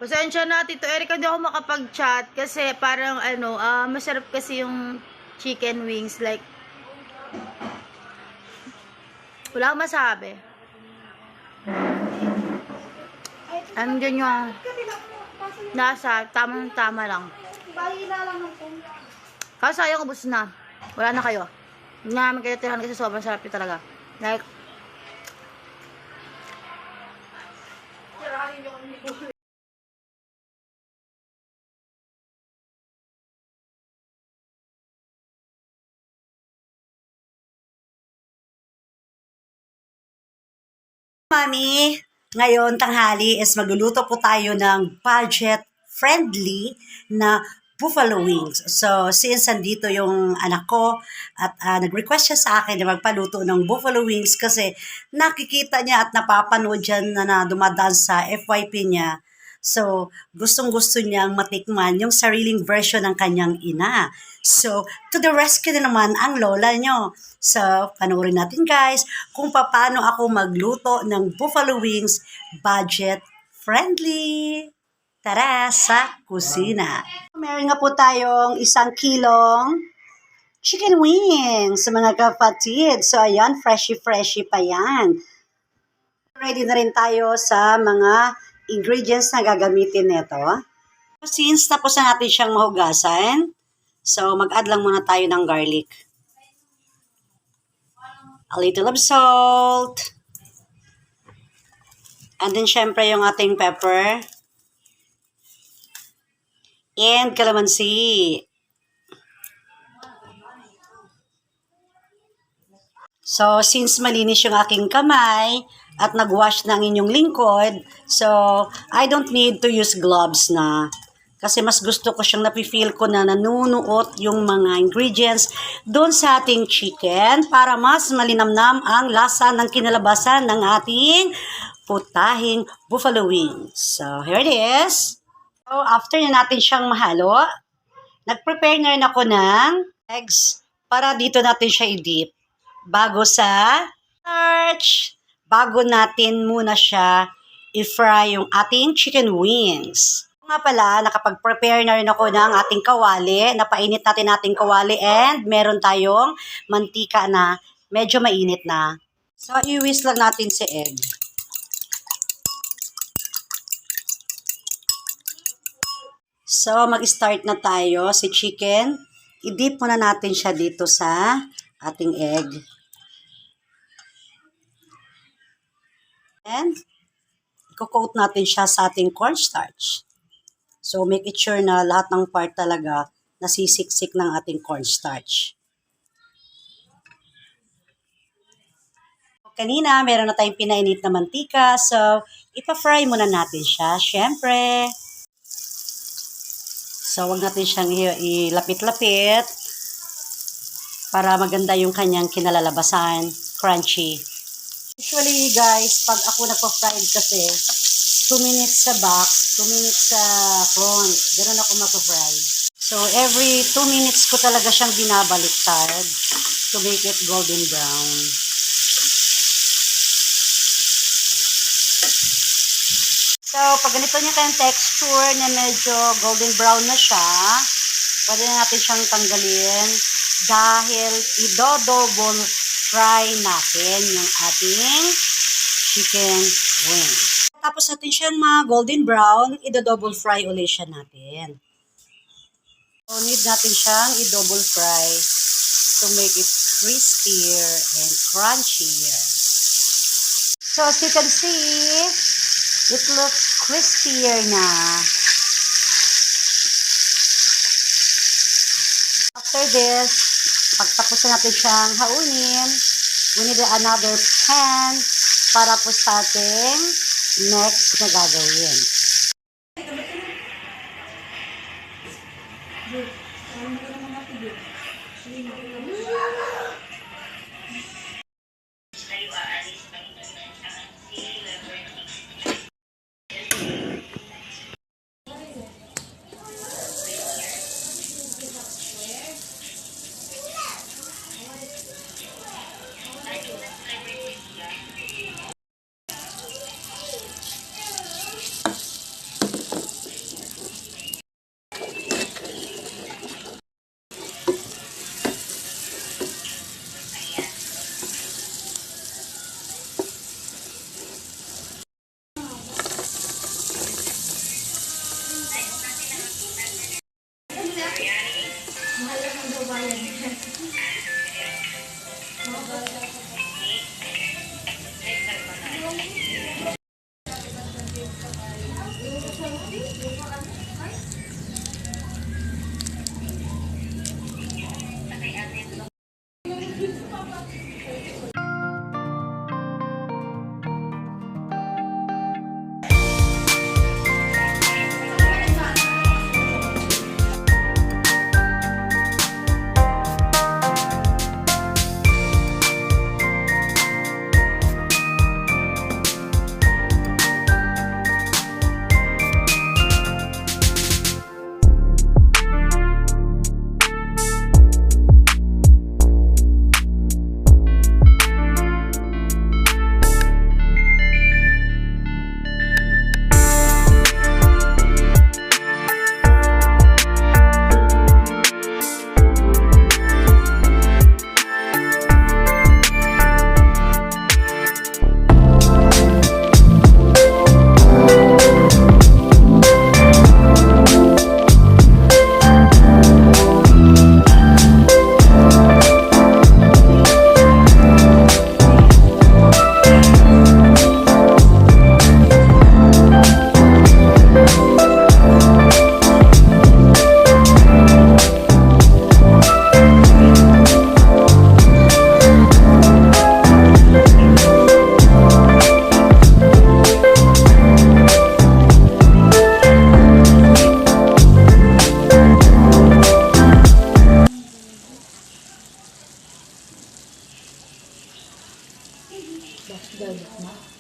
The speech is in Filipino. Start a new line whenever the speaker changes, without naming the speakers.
Pasensya na, Tito Eric, hindi ako makapag-chat kasi parang masarap kasi yung chicken wings. Like, wala akong masabi. Andyan yung nasa, tamang-tama lang. Kasi sayang, ubos na. Wala na kayo. Hindi na namin kayo tirahan kasi sobrang sarap yun talaga. Like,
Mami, ngayon tanghali is magluluto po tayo ng budget-friendly na buffalo wings. So, since andito yung anak ko at nag-request siya sa akin na magpaluto ng buffalo wings kasi nakikita niya at napapanood dyan na dumadaan sa FYP niya. So, gustong-gusto niyang matikman yung sariling version ng kanyang ina. So, to the rescue na naman ang lola nyo. So, panoorin natin guys kung paano ako magluto ng buffalo wings budget friendly. Tara sa kusina. Meron nga po tayong 1 kilong chicken wings sa mga kapatid. So, ayan, freshy-freshy pa yan. Ready na rin tayo sa mga ingredients na gagamitin nito. Since tapos na natin siyang mahugasan, so mag-add lang muna tayo ng garlic. A little of salt. And then syempre yung ating pepper. And calamansi. So, since malinis yung aking kamay at nag-wash ng inyong lingkod, so, I don't need to use gloves na. Kasi mas gusto ko siyang napifeel ko na nanunuot yung mga ingredients doon sa ating chicken para mas malinamnam ang lasa ng kinalabasan ng ating putahing buffalo wings. So, here it is. So, after na natin siyang mahalo, nag-prepare na rin ako ng eggs para dito natin siya i-dip. Bago sa starch, bago natin muna siya i-fry yung ating chicken wings. Nga pala, nakapag-prepare na rin ako ng ating kawali, napainit natin ating kawali and meron tayong mantika na medyo mainit na. So, i-whisk lang natin si egg. So, mag-start na tayo si chicken. I-dip muna natin siya dito sa ating egg. And, i-coat natin siya sa ating cornstarch. So, make it sure na lahat ng part talaga nasisiksik ng ating cornstarch. Kanina, meron na tayong pinainit na mantika. So, ipa-fry muna natin siya, syempre. So, wag natin siyang ilapit-lapit para maganda yung kanyang kinalalabasan, crunchy. Usually, guys, pag ako nagpa-fried kasi, 2 minutes sa back, 2 minutes sa front. Ganun ako magpa-fried. So, every 2 minutes ko talaga siyang binabaliktad to make it golden brown. So, pag ganito niya kayong texture na medyo golden brown na siya, pwede na natin siyang tanggalin dahil i-double fry natin yung ating chicken wings. Tapos natin siyang mga golden brown, i-double fry ulit siya natin. So, need natin siyang i-double fry to make it crispier and crunchier. So, as you can see, it looks crispier na. After this, pagtapos na natin siyang haunin, we need another pan para po sa ating next na gagawin.
Garlic na.